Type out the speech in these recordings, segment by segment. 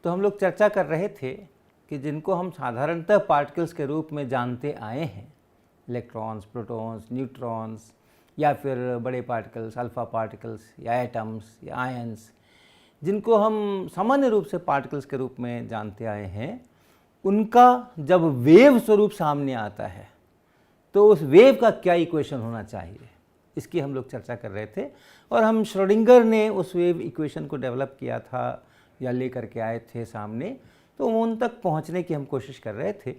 तो हम लोग चर्चा कर रहे थे कि जिनको हम साधारणतः पार्टिकल्स के रूप में जानते आए हैं, इलेक्ट्रॉन्स, प्रोटॉन्स, न्यूट्रॉन्स या फिर बड़े पार्टिकल्स, अल्फ़ा पार्टिकल्स या एटम्स या आयंस, जिनको हम सामान्य रूप से पार्टिकल्स के रूप में जानते आए हैं, उनका जब वेव स्वरूप सामने आता है तो उस वेव का क्या इक्वेशन होना चाहिए, इसकी हम लोग चर्चा कर रहे थे। और हम श्रोडिंगर ने उस वेव इक्वेशन को डेवलप किया था या लेकर के आए थे सामने, तो उन तक पहुंचने की हम कोशिश कर रहे थे।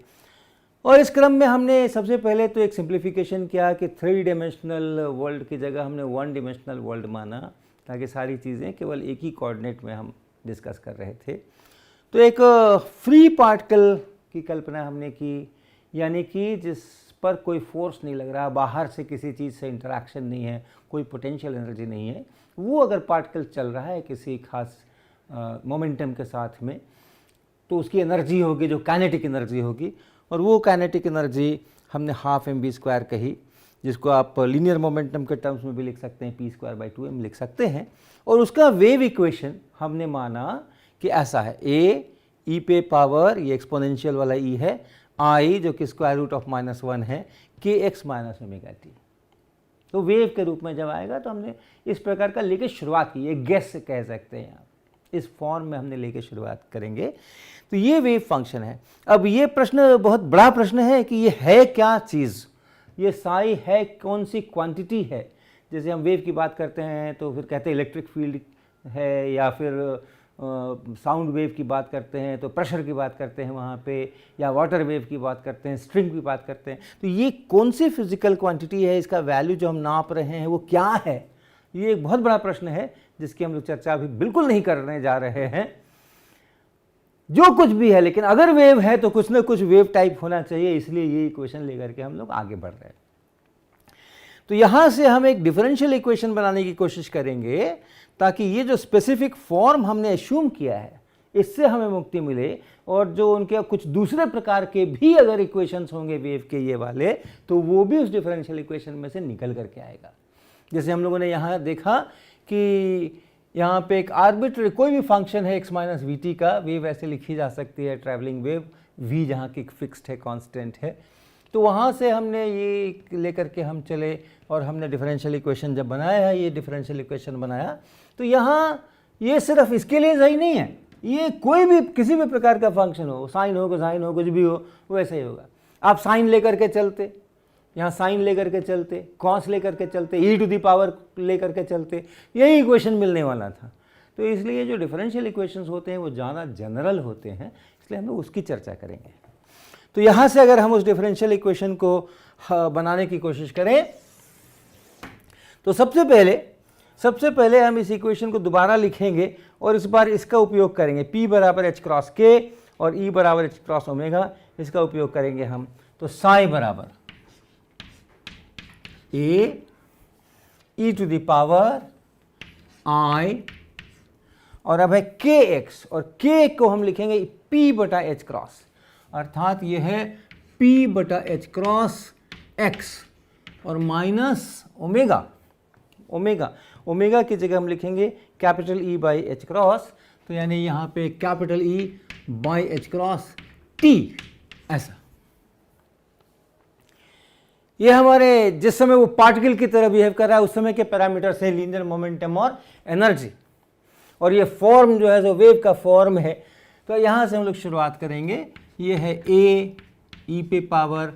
और इस क्रम में हमने सबसे पहले तो एक सिंप्लीफिकेशन किया कि 3 डायमेंशनल वर्ल्ड की जगह हमने 1 डायमेंशनल वर्ल्ड माना, ताकि सारी चीज़ें केवल एक ही कोऑर्डिनेट में हम डिस्कस कर रहे थे। तो एक फ्री पार्टिकल की कल्पना हमने की, यानी कि जिस पर कोई फोर्स नहीं लग रहा, बाहर से किसी चीज़ से इंटरेक्शन नहीं है, कोई पोटेंशियल एनर्जी नहीं है, वो अगर पार्टिकल चल रहा है किसी खास मोमेंटम के साथ में, तो उसकी एनर्जी होगी जो काइनेटिक एनर्जी होगी, और वो काइनेटिक एनर्जी हमने ½ mv² कही, जिसको आप लीनियर मोमेंटम के टर्म्स में भी लिख सकते हैं, p²/2m लिख सकते हैं। और उसका वेव इक्वेशन हमने माना कि ऐसा है, a e पे पावर, ये एक्सपोनेंशियल वाला e है, i जो कि √(-1) है, kx - ωt। तो वेव के रूप में जब आएगा तो हमने इस प्रकार का लेके शुरुआत की, ये गेस कह सकते हैं आप, इस फॉर्म में हमने लेके शुरुआत करेंगे। तो ये वेव फंक्शन है। अब ये प्रश्न बहुत बड़ा प्रश्न है कि ये है क्या चीज़, ये साई है कौन सी क्वांटिटी है। जैसे हम वेव की बात करते हैं तो फिर कहते हैं इलेक्ट्रिक फील्ड है, या फिर साउंड वेव की बात करते हैं तो प्रेशर की बात करते हैं वहाँ पे, या वाटर वेव की बात करते हैं, स्ट्रिंग की बात करते हैं। तो ये कौन सी फिजिकल क्वांटिटी है, इसका वैल्यू जो हम नाप रहे हैं वो क्या है, ये एक बहुत बड़ा प्रश्न है जिसकी हम लोग चर्चा अभी बिल्कुल नहीं करने जा रहे हैं। जो कुछ भी है, लेकिन अगर वेव है तो कुछ ना कुछ वेव टाइप होना चाहिए, इसलिए ये इक्वेशन लेकर के हम लोग आगे बढ़ रहे हैं। तो यहाँ से हम एक डिफरेंशियल इक्वेशन बनाने की कोशिश करेंगे ताकि ये जो स्पेसिफिक फॉर्म हमने एश्यूम किया है इससे हमें मुक्ति मिले, और जो उनके कुछ दूसरे प्रकार के भी अगर इक्वेशंस होंगे वेव के ये वाले, तो वो भी उस डिफरेंशियल इक्वेशन में से निकल करके आएगा। जैसे हम लोगों ने यहाँ देखा कि यहाँ पे एक आर्बिट्ररी कोई भी फंक्शन है x - vt का, वेव ऐसे लिखी जा सकती है, ट्रैवलिंग वेव, v जहाँ की फिक्स्ड है, कांस्टेंट है। तो वहाँ से हमने ये लेकर के हम चले और हमने डिफरेंशियल इक्वेशन जब बनाया है, ये डिफरेंशियल इक्वेशन बनाया, तो यहाँ ये सिर्फ इसके लिए सही नहीं है, ये कोई भी किसी भी प्रकार का फंक्शन हो, साइन हो, कोसाइन हो, कुछ भी हो, वो ऐसा ही होगा। आप साइन लेकर के चलते, यहाँ साइन लेकर के चलते, कॉस लेकर के चलते, e⁻ लेकर के चलते, यही इक्वेशन मिलने वाला था। तो इसलिए जो डिफरेंशियल इक्वेशंस होते हैं वो ज़्यादा जनरल होते हैं, इसलिए हम लोग उसकी चर्चा करेंगे। तो यहाँ से अगर हम उस डिफरेंशियल इक्वेशन को बनाने की कोशिश करें, तो सबसे पहले हम इस इक्वेशन को दोबारा लिखेंगे और इस बार इसका उपयोग करेंगे, p = h×k और E = h×ω, इसका उपयोग करेंगे हम। तो साई बराबर a e⁻i, और अब है kx, और k को हम लिखेंगे p/h×, अर्थात ये है p/h×x और माइनस ओमेगा की जगह हम लिखेंगे कैपिटल E/h×, तो यानी यहाँ पे कैपिटल E/h×t, ऐसा। ये हमारे जिस समय वो पार्टिकल की तरह बिहेव कर रहा है उस समय के पैरामीटर्स हैं, लीनियर मोमेंटम और एनर्जी, और ये फॉर्म जो है जो वेव का फॉर्म है। तो यहाँ से हम लोग शुरुआत करेंगे, ये है a e⁻i/h×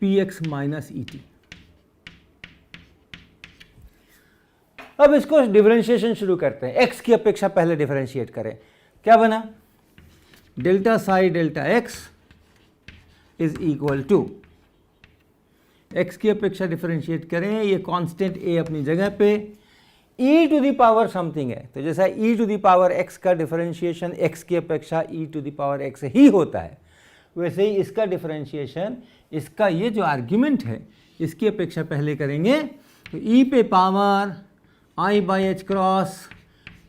px - et। अब इसको डिफरेंशिएशन शुरू करते हैं, x की अपेक्षा पहले डिफरेंशिएट करें। क्या बना, delta psi delta x is equal to, x की अपेक्षा डिफरेंशिएट करें, ये कांस्टेंट a अपनी जगह पे, e⁻ समथिंग है, तो जैसा e⁻x का डिफरेंशिएशन x की अपेक्षा e⁻x ही होता है, वैसे ही इसका डिफरेंशिएशन, इसका ये जो आर्ग्यूमेंट है इसकी अपेक्षा पहले करेंगे। तो e पे पावर i/h×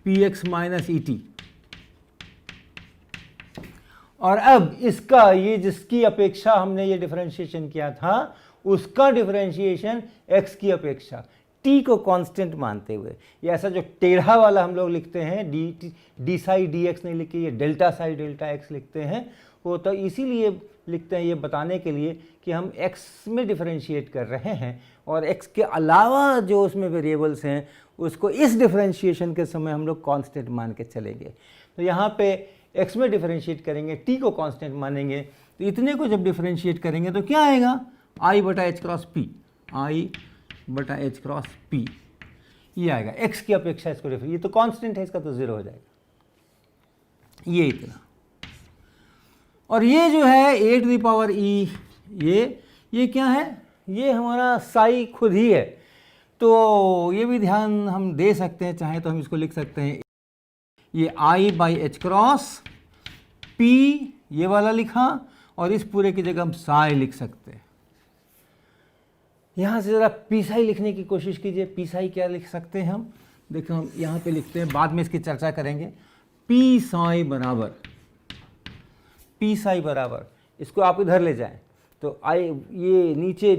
px - et, और अब इसका ये जिसकी अपेक्षा हमने ये डिफरेंशिएशन किया था उसका डिफरेंशिएशन x की अपेक्षा टी को कांस्टेंट मानते हुए, ये ऐसा जो टेढ़ा वाला हम लोग लिखते हैं डी साई डी एक्स नहीं लिख के ये डेल्टा साई डेल्टा एक्स लिखते हैं, वो तो इसीलिए लिखते हैं ये बताने के लिए कि हम x में डिफरेंशिएट कर रहे हैं और x के अलावा जो उसमें वेरिएबल्स हैं उसको इस डिफरेंशिएशन के समय हम लोग कांस्टेंट मान के चलेंगे। तो यहाँ पे x में डिफरेंशिएट करेंगे, t को कांस्टेंट मानेंगे, तो इतने को जब डिफरेंशिएट करेंगे तो क्या आएगा, i बटा एच क्रॉस पी, i बटा एच क्रॉस पी, ये आएगा x की अपेक्षा इसको ये तो कांस्टेंट है, इसका तो 0 हो जाएगा, ये इतना। और ये जो है ए टू द पावर ई, ये क्या है, ये हमारा साई खुद ही है, तो ये भी ध्यान हम दे सकते हैं, चाहे तो हम इसको लिख सकते हैं ये i by h cross P, ये वाला लिखा, और इस पूरे की जगह हम साई लिख सकते हैं। यहाँ से ज़रा पी साई लिखने की कोशिश कीजिए, पी साई क्या लिख सकते हैं हम, देखो हम यहाँ पे लिखते हैं, बाद में इसकी चर्चा करेंगे। पी साई बराबर, पी साई बराबर, इसको आप इधर ले जाएं तो आई ये नीचे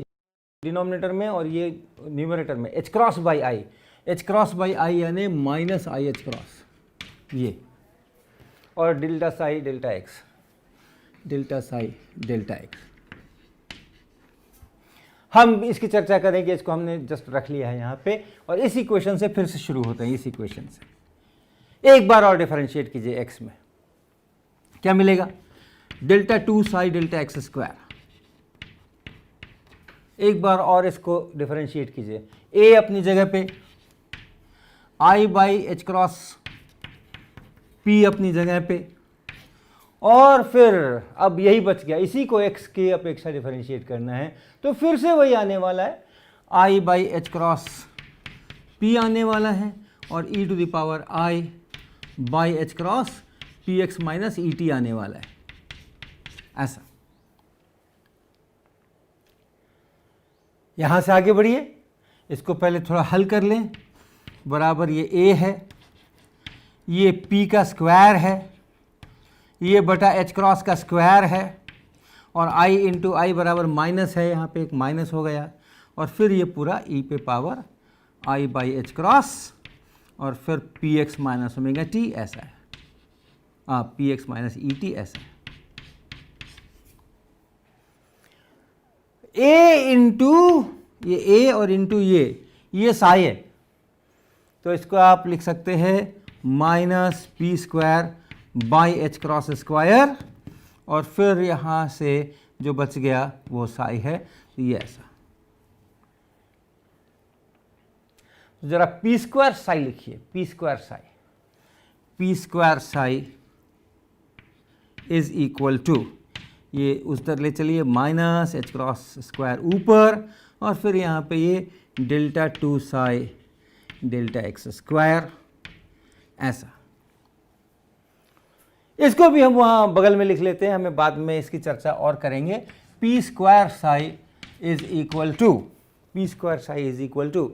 डिनोमिनेटर में और ये न्यूमरेटर में H cross by I, H cross by I यानी माइनस आई एच क्रॉस, ये, और delta psi delta x, delta psi delta x. हम इसकी चर्चा करेंगे, इसको हमने जस्ट रख लिया है यहाँ पे, और इस इक्वेशन से फिर से शुरू होते हैं। इस इक्वेशन से एक बार और डिफरेंशिएट कीजिए एक्स में, क्या मिलेगा, delta two psi delta X square. एक बार और इसको डिफरेंशिएट कीजिए, ए अपनी जगह पे, आई बाई एच क्रॉस पी अपनी जगह पे, और फिर अब यही बच गया, इसी को x की अपेक्षा डिफरेंशिएट करना है, तो फिर से वही आने वाला है, i by h cross p आने वाला है, और e to the power i by h cross p x minus e t आने वाला है, ऐसा। यहाँ से आगे बढ़िए, इसको पहले थोड़ा हल कर लें, बराबर ये a है, ये p का स्क्वायर है, ये बटा एच क्रॉस का स्क्वायर है, और i इंटू आई बराबर माइनस है, यहाँ पे एक माइनस हो गया, और फिर ये पूरा e पे power i by h cross, और फिर P x minus omega T, ऐसा है, P x minus e T, ऐसा है। a इंटू ये a और इंटू ये साई है, तो इसको आप लिख सकते हैं minus P square by h cross square, और फिर यहाँ से जो बच गया वो साई है, तो ये ऐसा। तो जरा पी स्क्वायर साई लिखिए, p square psi, p square psi is equal to, ये उस तरह ले चलिए, माइनस एच क्रॉस स्क्वायर ऊपर, और फिर यहाँ पे ये delta two psi delta X square, ऐसा। इसको भी हम वहाँ बगल में लिख लेते हैं, हमें बाद में इसकी चर्चा और करेंगे। P square psi is equal to, P square psi is equal to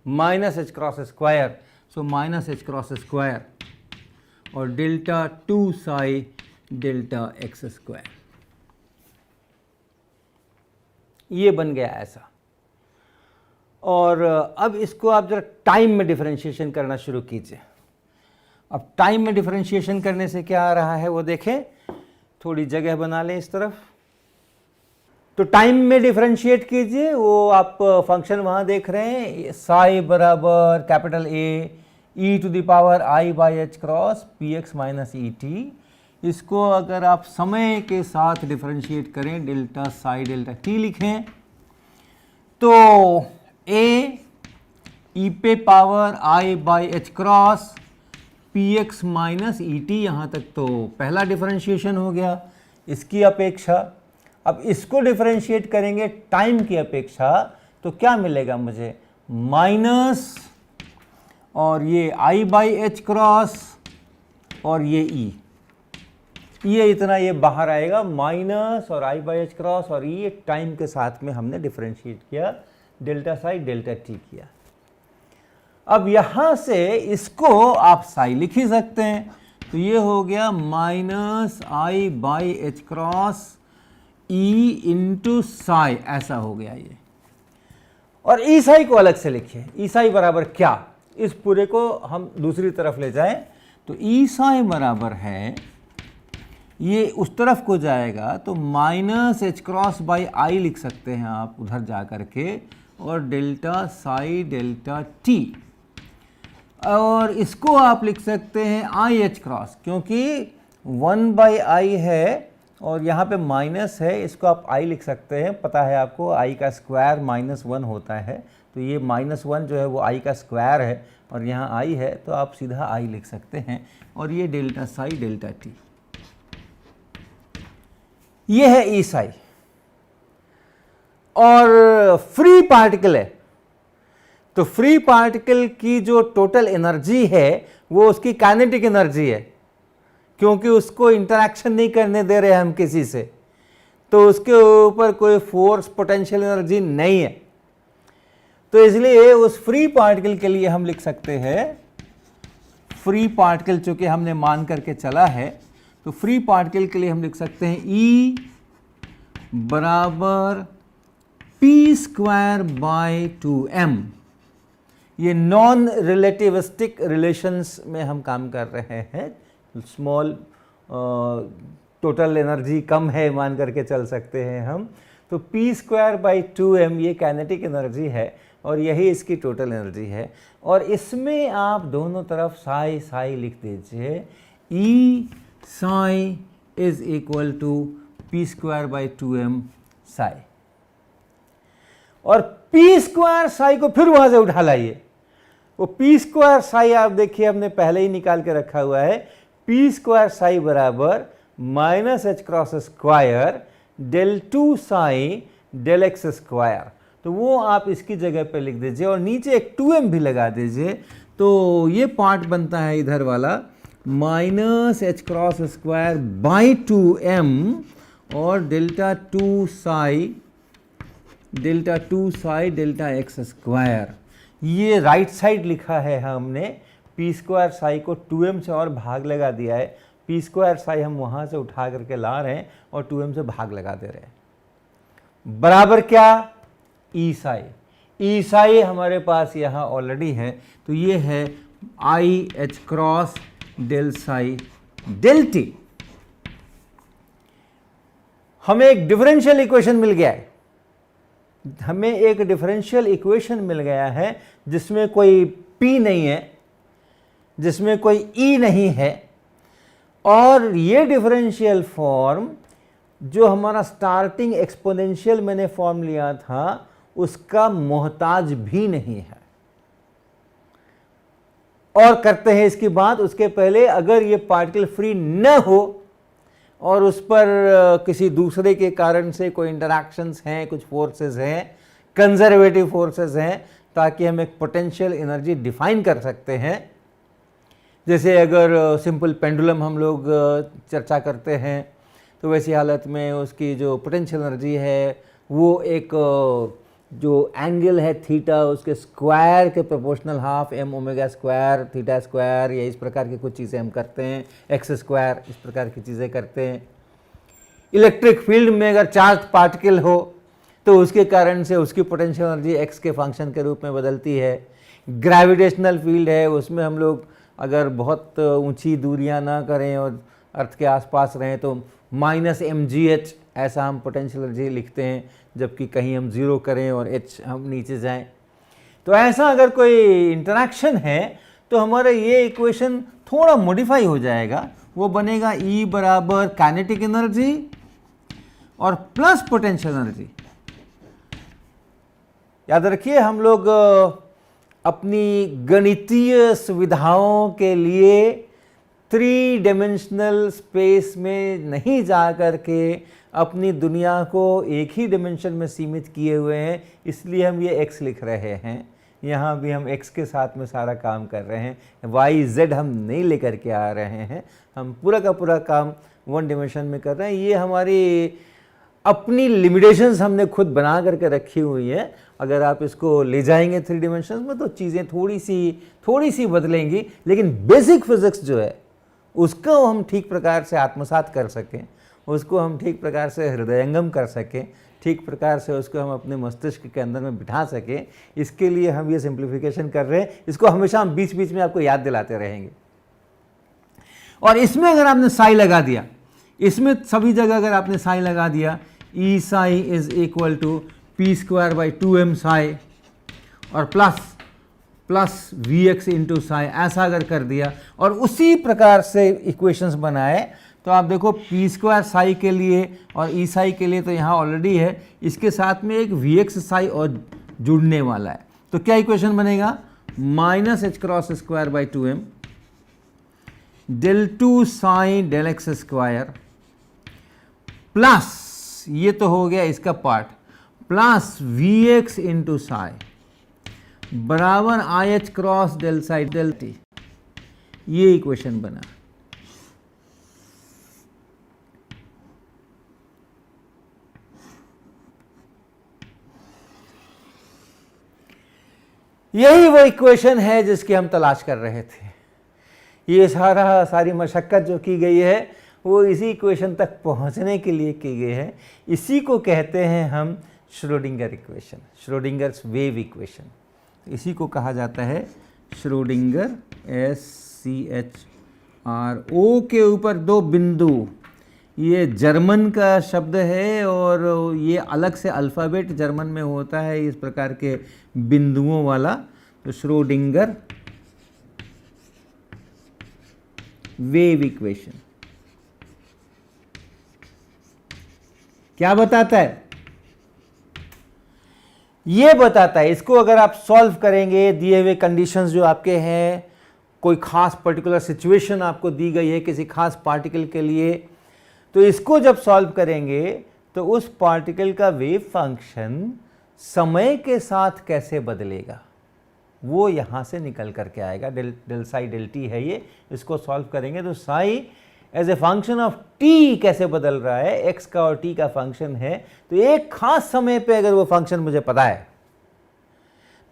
minus H cross square, so minus H cross square और delta two psi delta X square, ये बन गया ऐसा। और अब इसको आप जरा टाइम में डिफरेंशिएशन करना शुरू कीजिए। अब टाइम में डिफरेंशिएशन करने से क्या आ रहा है वो देखें, थोड़ी जगह बना लें इस तरफ। तो टाइम में डिफरेंशिएट कीजिए, वो आप फंक्शन वहाँ देख रहे हैं, साई बराबर capital A e to the power i by h cross p x minus e t. इसको अगर आप समय के साथ डिफरेंशिएट करें, डेल्टा साई डेल्टा टी लिखें, तो ए ई पे power i by h cross p x minus e T, यहाँ तक तो पहला डिफरेंशिएशन हो गया इसकी अपेक्षा। अब इसको डिफरेंशिएट करेंगे टाइम की अपेक्षा, तो क्या मिलेगा मुझे, माइनस और ये आई बाई एच क्रॉस और ये ई, ये इतना ये बाहर आएगा, माइनस और आई बाई एच क्रॉस और ये टाइम के साथ में हमने डिफरेंशिएट किया, डेल्टा साई डेल्टा टी किया। अब यहाँ से इसको आप साई लिख ही सकते हैं, तो ये हो गया minus I by h cross E into psi, ऐसा हो गया ये। और ईसाई को अलग से लिखिए। ईसाई बराबर क्या, इस पूरे को हम दूसरी तरफ ले जाएं तो ईसाई बराबर है, ये उस तरफ को जाएगा तो minus H cross by I लिख सकते हैं आप उधर जा कर के, और डेल्टा साई डेल्टा टी, और इसको आप लिख सकते हैं आई एच क्रॉस, क्योंकि 1 बाई आई है और यहाँ पे माइनस है, इसको आप आई लिख सकते हैं। पता है आपको आई का स्क्वायर -1 होता है, तो ये -1 जो है वो आई का स्क्वायर है, और यहाँ आई है तो आप सीधा आई लिख सकते हैं, और ये डेल्टा साई डेल्टा टी, ये है ईसाई। और फ्री पार्टिकल है, तो फ्री पार्टिकल की जो टोटल एनर्जी है वो उसकी काइनेटिक एनर्जी है, क्योंकि उसको इंटरैक्शन नहीं करने दे रहे हम किसी से, तो उसके ऊपर कोई फोर्स पोटेंशियल एनर्जी नहीं है। तो इसलिए उस फ्री पार्टिकल के लिए हम लिख सकते हैं, फ्री पार्टिकल चूंकि हमने मान करके चला है, तो फ्री पार्टिकल के लिए हम लिख सकते हैं E बराबर पी स्क्वायर बाई 2m। ये नॉन रिलेटिविस्टिक रिलेशंस में हम काम कर रहे हैं, स्मॉल टोटल एनर्जी कम है मान करके चल सकते हैं हम, तो पी स्क्वायर बाई 2m ये काइनेटिक एनर्जी है और यही इसकी टोटल एनर्जी है। और इसमें आप दोनों तरफ साई साई लिख दीजिए, E psi is equal to P square by 2m psi, और पी स्क्वायर साई को फिर वहां से उठा लाइए। वो पी स्क्वायर साई आप देखिए हमने पहले ही निकाल के रखा हुआ है, पी स्क्वायर साई बराबर minus H cross square del 2 psi del x square, तो वो आप इसकी जगह पे लिख दीजिए और नीचे एक 2m भी लगा दीजिए, तो ये पार्ट बनता है इधर वाला minus H cross square by 2m और delta 2 Sai delta X square. ये राइट साइड लिखा है हमने, पी स्क्वायर साई को 2m से और भाग लगा दिया है, पी स्क्वायर साई हम वहाँ से उठा करके ला रहे हैं और 2m से भाग लगा दे रहे हैं, बराबर क्या, ई साई। ई साई हमारे पास यहाँ ऑलरेडी है, तो ये है i H cross del psi del t. हमें एक डिफरेंशियल इक्वेशन मिल गया है, हमें एक डिफरेंशियल इक्वेशन मिल गया है जिसमें कोई P नहीं है, जिसमें कोई E नहीं है, और ये डिफरेंशियल फॉर्म जो हमारा स्टार्टिंग एक्सपोनेंशियल मैंने फॉर्म लिया था उसका मोहताज भी नहीं है। और करते हैं इसकी बात, उसके पहले अगर ये पार्टिकल फ्री न हो और उस पर किसी दूसरे के कारण से कोई इंटरैक्शंस हैं, कुछ फोर्सेस हैं, कंजर्वेटिव फोर्सेस हैं, ताकि हम एक पोटेंशियल एनर्जी डिफाइन कर सकते हैं। जैसे अगर सिंपल पेंडुलम हम लोग चर्चा करते हैं तो वैसी हालत में उसकी जो पोटेंशियल एनर्जी है वो एक जो एंगल है थीटा उसके स्क्वायर के proportional half m omega square theta square, या इस प्रकार की कुछ चीज़ें हम करते हैं, एक्स स्क्वायर, इस प्रकार की चीज़ें करते हैं। इलेक्ट्रिक फील्ड में अगर चार्ज पार्टिकल हो तो उसके कारण से उसकी पोटेंशियल एनर्जी एक्स के फंक्शन के रूप में बदलती है। ग्रेविटेशनल फील्ड है, उसमें हम लोग अगर बहुत ऊंची दूरियां ना करें और अर्थ के आसपास रहें तो -mgh ऐसा हम पोटेंशियल एनर्जी लिखते हैं, जबकि कहीं हम ज़ीरो करें और h हम नीचे जाएं। तो ऐसा अगर कोई इंटरैक्शन है तो हमारा ये इक्वेशन थोड़ा मॉडिफाई हो जाएगा, वो बनेगा E बराबर काइनेटिक एनर्जी और प्लस पोटेंशियल एनर्जी। याद रखिए हम लोग अपनी गणितीय सुविधाओं के लिए 3 डायमेंशनल स्पेस में नहीं जा कर के अपनी दुनिया को एक ही डायमेंशन में सीमित किए हुए हैं, इसलिए हम ये x लिख रहे हैं। यहाँ भी हम x के साथ में सारा काम कर रहे हैं, y z हम नहीं लेकर के आ रहे हैं, हम पूरा का पूरा काम 1 डायमेंशन में कर रहे हैं। ये हमारी अपनी लिमिटेशंस हमने खुद बना करके रखी हुई है। अगर आप इसको ले जाएंगे 3 डायमेंशंस में तो चीज़ें थोड़ी सी बदलेंगी, लेकिन बेसिक फिजिक्स जो है उसको हम ठीक प्रकार से आत्मसात कर सकें, उसको हम ठीक प्रकार से हृदयंगम कर सकें, ठीक प्रकार से उसको हम अपने मस्तिष्क के अंदर में बिठा सकें, इसके लिए हम ये सिंप्लीफिकेशन कर रहे हैं। इसको हमेशा हम बीच बीच में आपको याद दिलाते रहेंगे। और इसमें अगर आपने साई लगा दिया, इसमें सभी जगह अगर आपने साई लगा दिया, E psi is equal to P square by 2m psi और plus V x into psi, ऐसा अगर कर दिया और उसी प्रकार से इक्वेशंस बनाए, तो आप देखो पी स्क्वायर साई के लिए और ई साई के लिए तो यहाँ ऑलरेडी है, इसके साथ में एक वी एक्स साई और जुड़ने वाला है। तो क्या इक्वेशन बनेगा? Minus H cross square by 2m del 2 psi del X square plus, ये तो हो गया इसका part, plus V x into psi बराबर I H cross del psi del T. ये इक्वेशन बना। यही वो इक्वेशन है जिसकी हम तलाश कर रहे थे। ये सारी मशक्कत जो की गई है वो इसी इक्वेशन तक पहुंचने के लिए की गई है। इसी को कहते हैं हम Schrodinger equation, Schrödinger's wave equation. इसी को कहा जाता है श्रोडिंगर, SCHRO के ऊपर 2 बिंदु, ये जर्मन का शब्द है और ये अलग से अल्फ़ाबेट जर्मन में होता है इस प्रकार के बिंदुओं वाला। तो श्रोडिंगर वेव इक्वेशन क्या बताता है? ये बताता है, इसको अगर आप सॉल्व करेंगे, दिए हुए कंडीशंस जो आपके हैं, कोई खास पर्टिकुलर सिचुएशन आपको दी गई है किसी खास पार्टिकल के लिए, तो इसको जब सॉल्व करेंगे तो उस पार्टिकल का वेव फंक्शन समय के साथ कैसे बदलेगा वो यहाँ से निकल करके आएगा। डेल साई डेल टी है ये, इसको सॉल्व करेंगे तो psi as a function of t कैसे बदल रहा है, एक्स का और टी का फंक्शन है, तो एक खास समय पे अगर वो फंक्शन मुझे पता है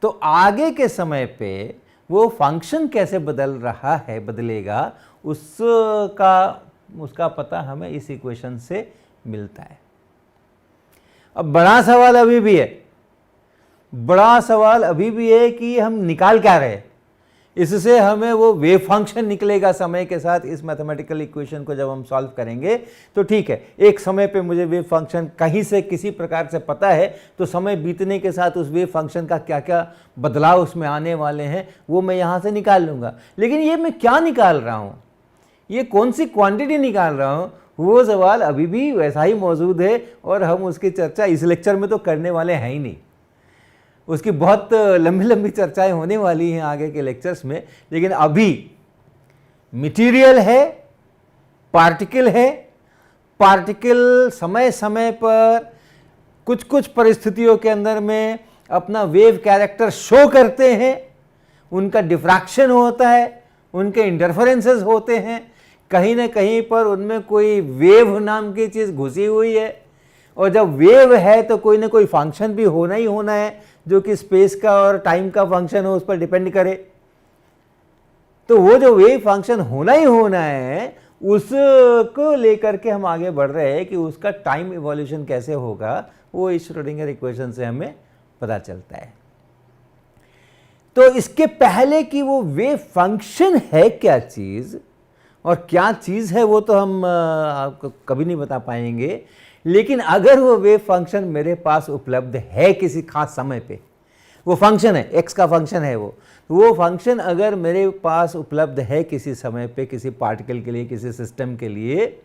तो आगे के समय पे वो फंक्शन कैसे बदल रहा है, बदलेगा, उसका पता हमें इस इक्वेशन से मिलता है। अब बड़ा सवाल अभी भी है कि हम निकाल क्या रहे, इससे हमें वो वेव फंक्शन निकलेगा समय के साथ। इस मैथमेटिकल इक्वेशन को जब हम सॉल्व करेंगे तो ठीक है, एक समय पे मुझे वेव फंक्शन कहीं से किसी प्रकार से पता है, तो समय बीतने के साथ उस वेव फंक्शन का क्या क्या बदलाव उसमें आने वाले हैं वो मैं यहाँ से निकाल लूँगा। लेकिन ये मैं क्या निकाल रहा हूँ, ये कौन सी क्वांटिटी निकाल रहा हूँ, वो सवाल अभी भी वैसा ही मौजूद है और हम उसकी चर्चा इस लेक्चर में तो करने वाले हैं ही नहीं। उसकी बहुत लंबी लंबी चर्चाएं होने वाली हैं आगे के लेक्चर्स में। लेकिन अभी मटेरियल है, पार्टिकल समय समय पर कुछ कुछ परिस्थितियों के अंदर में अपना वेव कैरेक्टर शो करते हैं, उनका डिफ्रैक्शन होता है, उनके इंटरफेरेंसेस होते हैं, कहीं ना कहीं पर उनमें कोई वेव नाम की चीज़ घुसी हुई है, और जब वेव है तो कोई ना कोई फंक्शन भी होना ही होना है जो कि स्पेस का और टाइम का फंक्शन हो, उस पर डिपेंड करे। तो वो जो वेव फंक्शन होना ही होना है उसको लेकर के हम आगे बढ़ रहे हैं कि उसका टाइम इवोल्यूशन कैसे होगा, वो इस श्रोडिंगर इक्वेशन से हमें पता चलता है। तो इसके पहले कि वो वेव फंक्शन है क्या चीज़ और क्या चीज़ है वो तो हम आपको कभी नहीं बता पाएंगे। लेकिन अगर वो वेव फंक्शन मेरे पास उपलब्ध है किसी खास समय पे, वो फंक्शन है, एक्स का फंक्शन है वो फंक्शन अगर मेरे पास उपलब्ध है किसी समय पे, किसी पार्टिकल के लिए, किसी सिस्टम के लिए,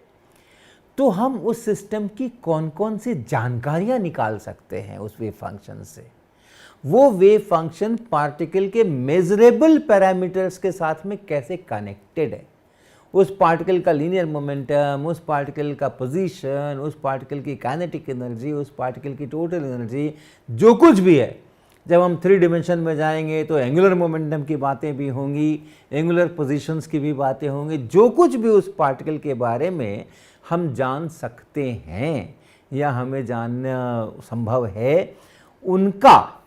तो हम उस सिस्टम की कौन कौन सी जानकारियां निकाल सकते हैं उस वेव फंक्शन से। वो वेव फंक्शन पार्टिकल के मेजरेबल पैरामीटर्स के साथ में कैसे कनेक्टेड है, उस पार्टिकल का लीनियर मोमेंटम, उस पार्टिकल का पोजीशन, उस पार्टिकल की काइनेटिक एनर्जी, उस पार्टिकल की टोटल एनर्जी, जो कुछ भी है। जब हम 3 डिमेंशन में जाएंगे तो एंगुलर मोमेंटम की बातें भी होंगी, एंगुलर पोजीशंस की भी बातें होंगी, जो कुछ भी उस पार्टिकल के बारे में हम जान सकते हैं या हमें जानना संभव है, उनका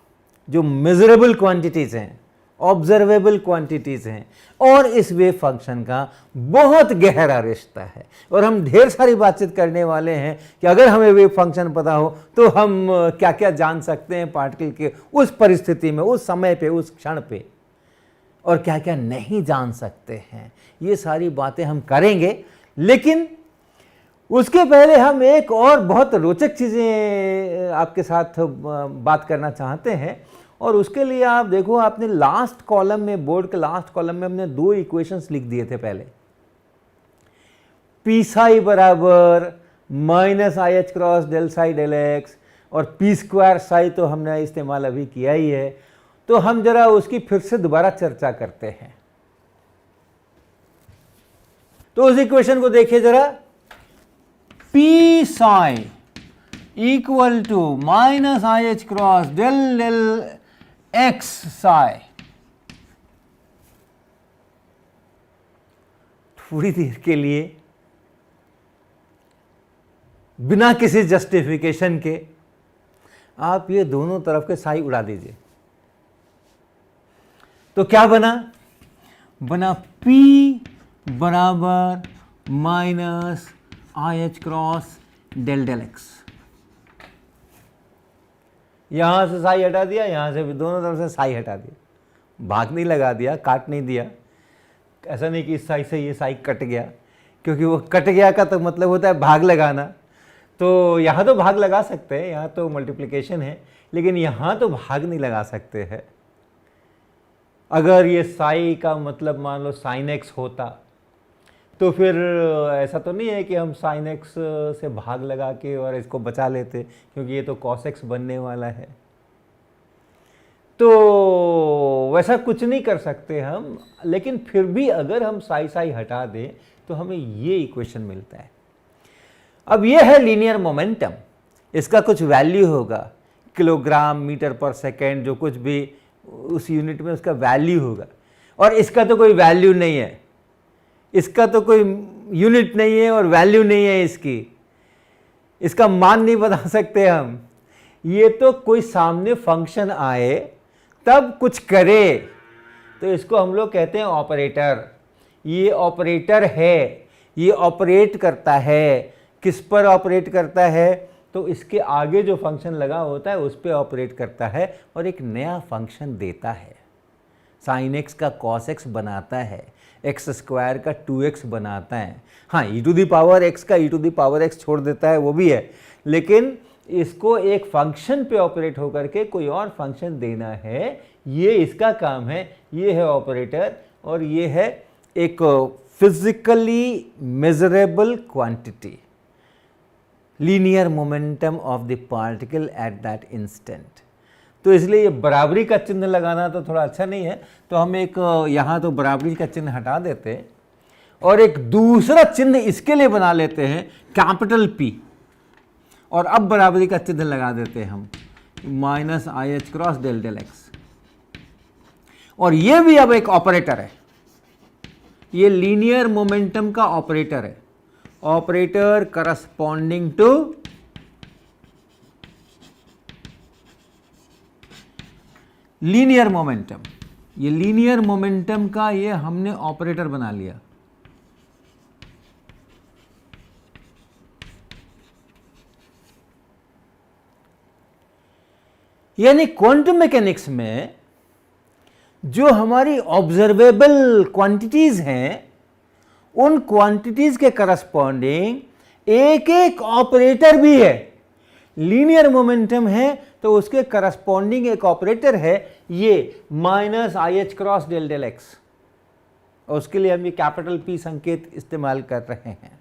जो मेजरेबल क्वांटिटीज़ हैं ऑब्जर्वेबल क्वांटिटीज हैं और इस वेव फंक्शन का बहुत गहरा रिश्ता है। और हम ढेर सारी बातचीत करने वाले हैं कि अगर हमें वेव फंक्शन पता हो तो हम क्या क्या जान सकते हैं पार्टिकल के उस परिस्थिति में, उस समय पे, उस क्षण पे, और क्या क्या नहीं जान सकते हैं। ये सारी बातें हम करेंगे, लेकिन उसके पहले हम एक और बहुत रोचक चीज़ें आपके साथ बात करना चाहते हैं। और उसके लिए आप देखो, आपने लास्ट कॉलम में, बोर्ड के लास्ट कॉलम में हमने 2 इक्वेशंस लिख दिए थे पहले। पी साई बराबर minus i H cross del psi del x, और पी स्क्वायर साई तो हमने इस्तेमाल अभी किया ही है। तो हम जरा उसकी फिर से दोबारा चर्चा करते हैं। तो उस इक्वेशन को देखिए जरा, p psi equal to minus i H cross del del x psi. थोड़ी देर के लिए बिना किसी जस्टिफिकेशन के आप ये दोनों तरफ के साई उड़ा दीजिए, तो क्या बना? बना P बराबर minus i H cross del del x. यहां से साई हटा दिया, यहां से भी दोनों तरफ से साई हटा दिया, भाग नहीं लगा दिया, काट नहीं दिया। ऐसा नहीं कि इस साई से ये साई कट गया, क्योंकि वो कट गया का तो मतलब होता है भाग लगाना। तो यहाँ तो भाग लगा सकते हैं, यहाँ तो मल्टीप्लिकेशन है, लेकिन यहाँ तो भाग नहीं लगा सकते हैं। अगर ये साई का मतलब मान लो साइन एक्स होता, तो फिर ऐसा तो नहीं है कि हम साइन एक्स से भाग लगा के और इसको बचा लेते, क्योंकि ये तो कॉस एक्स बनने वाला है। तो वैसा कुछ नहीं कर सकते हम, लेकिन फिर भी अगर हम साई साई हटा दें तो हमें ये इक्वेशन मिलता है। अब ये है लीनियर मोमेंटम, इसका कुछ वैल्यू होगा, किलोग्राम मीटर पर सेकेंड, जो कुछ भी उस यूनिट में उसका वैल्यू होगा। और इसका तो कोई वैल्यू नहीं है, इसका तो कोई यूनिट नहीं है और वैल्यू नहीं है इसकी, इसका मान नहीं बता सकते हम। ये तो कोई सामने फंक्शन आए तब कुछ करे, तो इसको हम लोग कहते हैं ऑपरेटर। ये ऑपरेटर है, ये ऑपरेट करता है। किस पर ऑपरेट करता है? तो इसके आगे जो फंक्शन लगा होता है उस पर ऑपरेट करता है और एक नया फंक्शन देता है। साइन एक्स का कॉस एक्स बनाता है, एक्स स्क्वायर का 2x बनाता है। हाँ, ई टू दी पावर एक्स का ई टू दी पावर एक्स छोड़ देता है, वो भी है, लेकिन इसको एक फंक्शन पे ऑपरेट होकर के कोई और फंक्शन देना है, ये इसका काम है। ये है ऑपरेटर, और ये है एक physically measurable quantity, linear momentum of the particle at that instant. तो इसलिए ये बराबरी का चिन्ह लगाना तो थोड़ा अच्छा नहीं है, तो हम एक यहाँ तो बराबरी का चिन्ह हटा देते हैं और एक दूसरा चिन्ह इसके लिए बना लेते हैं, कैपिटल P, और अब बराबरी का चिन्ह लगा देते हैं हम, minus i H cross del del x. और ये भी अब एक ऑपरेटर है, ये लीनियर मोमेंटम का ऑपरेटर है, operator corresponding to linear momentum. ये लीनियर मोमेंटम का ये हमने ऑपरेटर बना लिया। यानी क्वांटम मैकेनिक्स में जो हमारी ऑब्जर्वेबल क्वांटिटीज हैं, उन क्वांटिटीज के करस्पॉन्डिंग एक एक ऑपरेटर भी है। लीनियर मोमेंटम है तो उसके करस्पॉन्डिंग एक ऑपरेटर है, ये minus i H cross del del x, और उसके लिए हम ये कैपिटल P संकेत इस्तेमाल कर रहे हैं।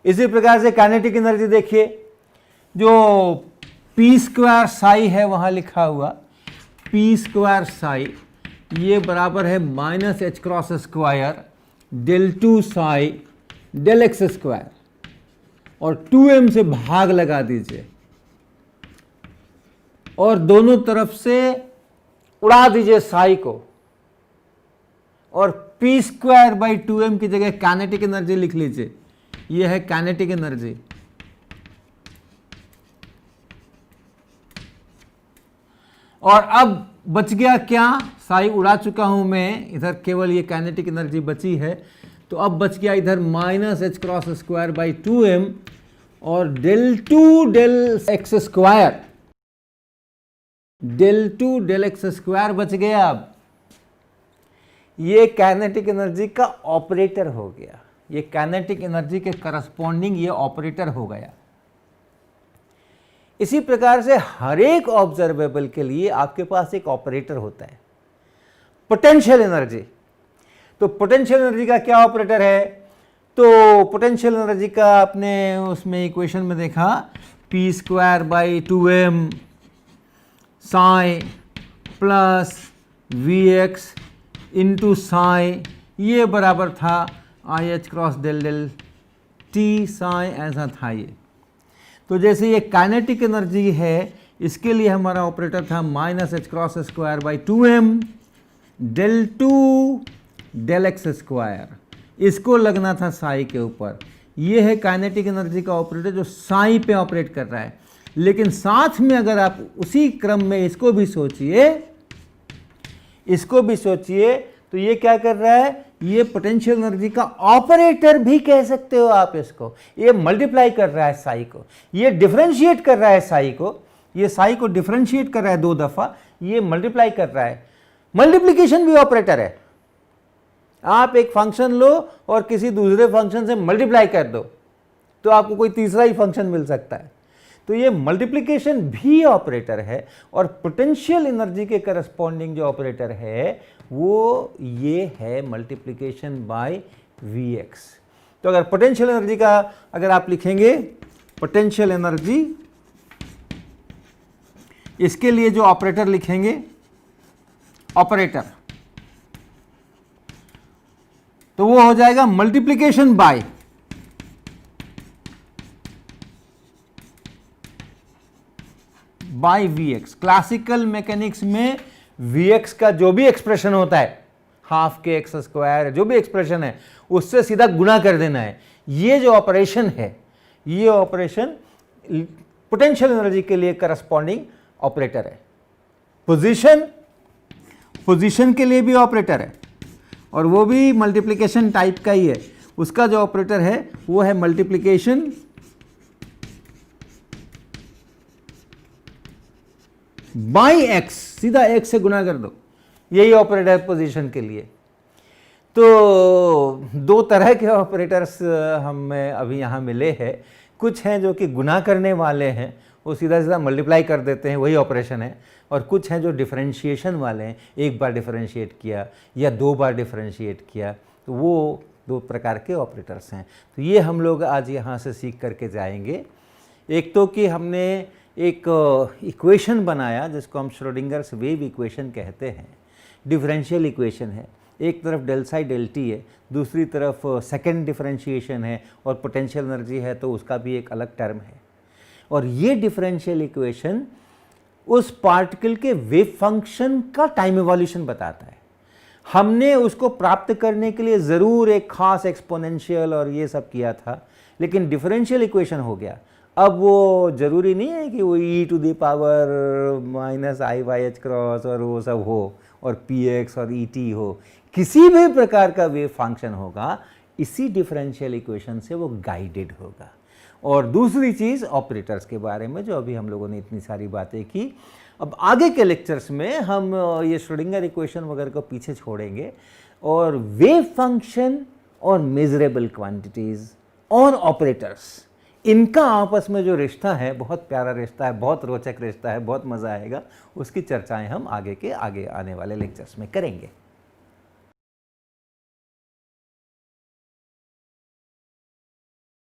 इसी प्रकार से काइनेटिक एनर्जी देखिए, जो P स्क्वायर साई है वहां लिखा हुआ, P स्क्वायर साई ये बराबर है minus H cross square del 2 psi del x square, और 2m से भाग लगा दीजिए और दोनों तरफ से उड़ा दीजिए साई को, और P स्क्वायर बाई 2m की जगह काइनेटिक एनर्जी लिख लीजिए। यह है काइनेटिक एनर्जी। और अब बच गया क्या, साई उड़ा चुका हूं मैं, इधर केवल ये काइनेटिक एनर्जी बची है। तो अब बच गया इधर minus H cross square by 2m और del two del x square, del two del x square बच गया। अब ये काइनेटिक एनर्जी का ऑपरेटर हो गया, ये काइनेटिक एनर्जी के करस्पॉन्डिंग ये ऑपरेटर हो गया। इसी प्रकार से हर एक ऑब्जर्वेबल के लिए आपके पास एक ऑपरेटर होता है, पोटेंशियल एनर्जी। तो पोटेंशियल एनर्जी का क्या ऑपरेटर है, तो पोटेंशियल एनर्जी का आपने उसमें इक्वेशन में देखा p square by 2m psi plus V x into psi, ये बराबर था i H cross del del t psi, ऐसा था ये। तो जैसे ये काइनेटिक एनर्जी है, इसके लिए हमारा ऑपरेटर था minus H cross square by 2m del two del x square, इसको लगना था साई के ऊपर। ये है काइनेटिक एनर्जी का ऑपरेटर जो साई पे ऑपरेट कर रहा है। लेकिन साथ में अगर आप उसी क्रम में इसको भी सोचिए, इसको भी सोचिए, तो ये क्या कर रहा है, ये पोटेंशियल एनर्जी का ऑपरेटर भी कह सकते हो आप इसको। ये मल्टीप्लाई कर रहा है साई को, ये डिफरेंशिएट कर रहा है साई को, ये साई को डिफरेंशिएट कर रहा है 2 दफा, ये मल्टीप्लाई कर रहा है। मल्टीप्लिकेशन भी ऑपरेटर है। आप एक फंक्शन लो और किसी दूसरे फंक्शन से मल्टीप्लाई कर दो तो आपको कोई तीसरा ही फंक्शन मिल सकता है। तो ये मल्टीप्लिकेशन भी ऑपरेटर है और पोटेंशियल एनर्जी के करस्पॉन्डिंग जो ऑपरेटर है वो ये है मल्टीप्लिकेशन बाय वी एक्स। तो अगर पोटेंशियल एनर्जी का अगर आप लिखेंगे पोटेंशियल एनर्जी, इसके लिए जो ऑपरेटर लिखेंगे ऑपरेटर, तो वो हो जाएगा multiplication by V x. Classical mechanics में वी एक्स का जो भी एक्सप्रेशन होता है, हाफ के एक्स स्क्वायर, जो भी एक्सप्रेशन है उससे सीधा गुणा कर देना है। ये जो ऑपरेशन है, ये ऑपरेशन पोटेंशियल एनर्जी के लिए करस्पॉन्डिंग ऑपरेटर है। पोजीशन के लिए भी ऑपरेटर है और वो भी मल्टीप्लिकेशन टाइप का ही है। उसका जो ऑपरेटर है वो है मल्टीप्लिकेशन बाई एक्स, सीधा एक्स से गुणा कर दो, यही ऑपरेटर है पोजीशन के लिए। तो 2 तरह के ऑपरेटर्स हमें अभी यहाँ मिले हैं। कुछ हैं जो कि गुणा करने वाले हैं, वो सीधा सीधा मल्टीप्लाई कर देते हैं, वही ऑपरेशन है। और कुछ हैं जो डिफरेंशिएशन वाले हैं, एक बार डिफरेंशिएट किया या 2 बार डिफरेंशिएट किया, तो वो 2 प्रकार के ऑपरेटर्स हैं। तो ये हम लोग आज यहाँ से सीख करके जाएंगे। एक तो कि हमने एक इक्वेशन बनाया जिसको हम श्रोडिंगर्स वेव इक्वेशन कहते हैं, डिफरेंशियल इक्वेशन है। एक तरफ डेल साई डेल टी है, दूसरी तरफ सेकेंड डिफरेंशिएशन है और पोटेंशियल एनर्जी है, तो उसका भी एक अलग टर्म है। और ये डिफरेंशियल इक्वेशन उस पार्टिकल के वेव फंक्शन का टाइम इवोल्यूशन बताता है। हमने उसको प्राप्त करने के लिए ज़रूर एक खास एक्सपोनेंशियल और ये सब किया था, लेकिन डिफरेंशियल इक्वेशन हो गया। अब वो ज़रूरी नहीं है कि वो e⁻ माइनस आई वाई एच क्रॉस और वो सब हो और पी एक्स और ई टी हो, किसी भी प्रकार का वेव फंक्शन होगा इसी डिफरेंशियल इक्वेशन से वो गाइडेड होगा। और दूसरी चीज़ ऑपरेटर्स के बारे में जो अभी हम लोगों ने इतनी सारी बातें की, अब आगे के लेक्चर्स में हम ये श्रोडिंगर इक्वेशन वगैरह को पीछे छोड़ेंगे और वेव फंक्शन और मेजरेबल क्वांटिटीज़ और ऑपरेटर्स, इनका आपस में जो रिश्ता है बहुत प्यारा रिश्ता है, बहुत रोचक रिश्ता है, बहुत मज़ा आएगा। उसकी चर्चाएं हम आगे आने वाले लेक्चर्स में करेंगे।